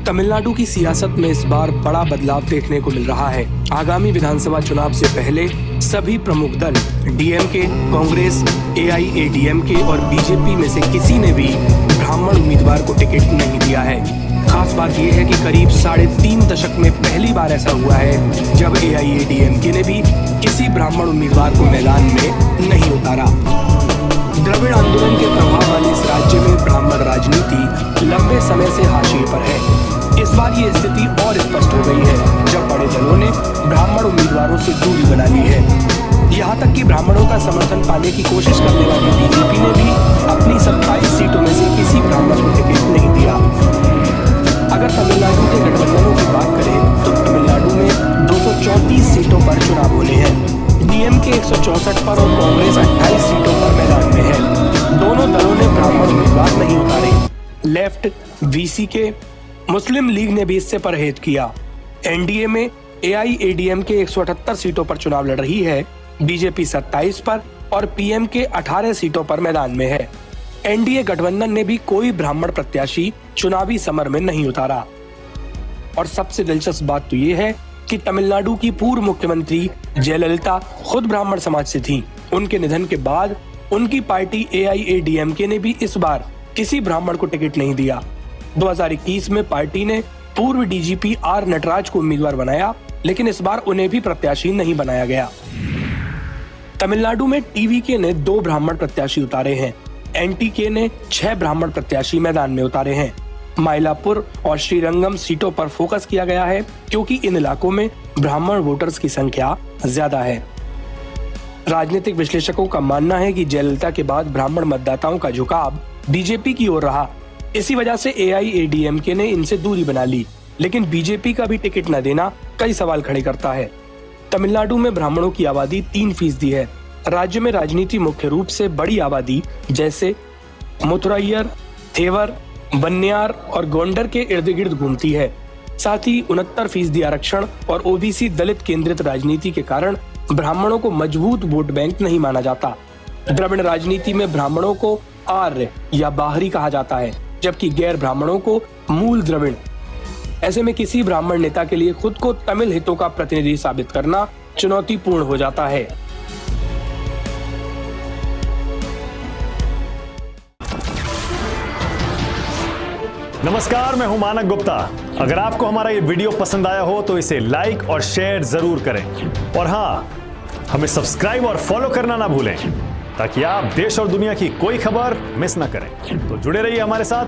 तमिलनाडु की सियासत में इस बार बड़ा बदलाव देखने को मिल रहा है। आगामी विधानसभा चुनाव से पहले सभी प्रमुख दल डीएमके, कांग्रेस, एआईएडीएमके और बीजेपी में से किसी ने भी ब्राह्मण उम्मीदवार को टिकट नहीं दिया है। खास बात यह है कि करीब 3.5 दशक में पहली बार ऐसा हुआ है जब एआईएडीएमके ने भी किसी ब्राह्मण उम्मीदवार को मैदान में नहीं उतारा। द्रविड़ आंदोलन के प्रभाव वाले इस राज्य में ब्राह्मण राजनीति लंबे समय से हाशिए पर है। इस बार ये स्थिति और स्पष्ट हो गई है जब बड़े दलों ने ब्राह्मण उम्मीदवारों से दूरी बना ली है। यहाँ तक कि ब्राह्मणों का समर्थन पाने की कोशिश करने वाली बीजेपी ने भी अपनी 27 सीटों में से किसी ब्राह्मण को टिकट नहीं दिया। अगर तमिलनाडु के गठबंधनों की बात करें तो तमिलनाडु में 234 सीटों पर चुनाव होने हैं। डीएमके 164 पर और कांग्रेस 28 सीटों पर मैदान में है। दोनों दलों ने ब्राह्मण उम्मीदवार नहीं उतारे। लेफ्ट, वीसीके, मुस्लिम लीग ने भी इससे परहेज किया। एनडीए में एआईएडीएमके 178 सीटों पर चुनाव लड़ रही है, बीजेपी 27 पर और पीएमके 18 सीटों पर मैदान में है। एनडीए गठबंधन ने भी कोई ब्राह्मण प्रत्याशी चुनावी समर में नहीं उतारा। और सबसे दिलचस्प बात तो ये है कि तमिलनाडु की पूर्व मुख्यमंत्री जयललिता खुद ब्राह्मण समाज से थी। उनके निधन के बाद उनकी पार्टी एआईएडीएमके ने भी इस बार किसी ब्राह्मण को टिकट नहीं दिया। 2021 में पार्टी ने पूर्व डीजीपी आर नटराज को उम्मीदवार बनाया, लेकिन इस बार उन्हें भी प्रत्याशी नहीं बनाया गया। तमिलनाडु में टीवीके ने 2 ब्राह्मण प्रत्याशी उतारे हैं। एनटीके ने 6 ब्राह्मण प्रत्याशी मैदान में उतारे हैं। माइलापुर और श्रीरंगम सीटों पर फोकस किया गया है क्योंकि इन इलाकों में ब्राह्मण वोटर्स की संख्या ज्यादा है। राजनीतिक विश्लेषकों का मानना है कि जयललिता के बाद ब्राह्मण मतदाताओं का झुकाव बीजेपी की ओर रहा। इसी वजह से एआईएडीएमके ने इनसे दूरी बना ली, लेकिन बीजेपी का भी टिकट न देना कई सवाल खड़े करता है। तमिलनाडु में ब्राह्मणों की आबादी 3% है। राज्य में राजनीति मुख्य रूप से बड़ी आबादी जैसे मुथुरायर, थेवर, बन्यार और गोंडर के इर्द गिर्द घूमती है। साथ ही 69% आरक्षण और ओबीसी दलित केंद्रित राजनीति के कारण ब्राह्मणों को मजबूत वोट बैंक नहीं माना जाता। द्रविड़ राजनीति में ब्राह्मणों को आर्य या बाहरी कहा जाता है, जबकि गैर ब्राह्मणों को मूल द्रविड़। ऐसे में किसी ब्राह्मण नेता के लिए खुद को तमिल हितों का प्रतिनिधि साबित करना चुनौतीपूर्ण हो जाता है। नमस्कार, मैं हूं मानक गुप्ता। अगर आपको हमारा ये वीडियो पसंद आया हो तो इसे लाइक और शेयर जरूर करें, और हां, हमें सब्सक्राइब और फॉलो करना ना भूलें ताकि आप देश और दुनिया की कोई खबर मिस ना करें। तो जुड़े रहिए हमारे साथ।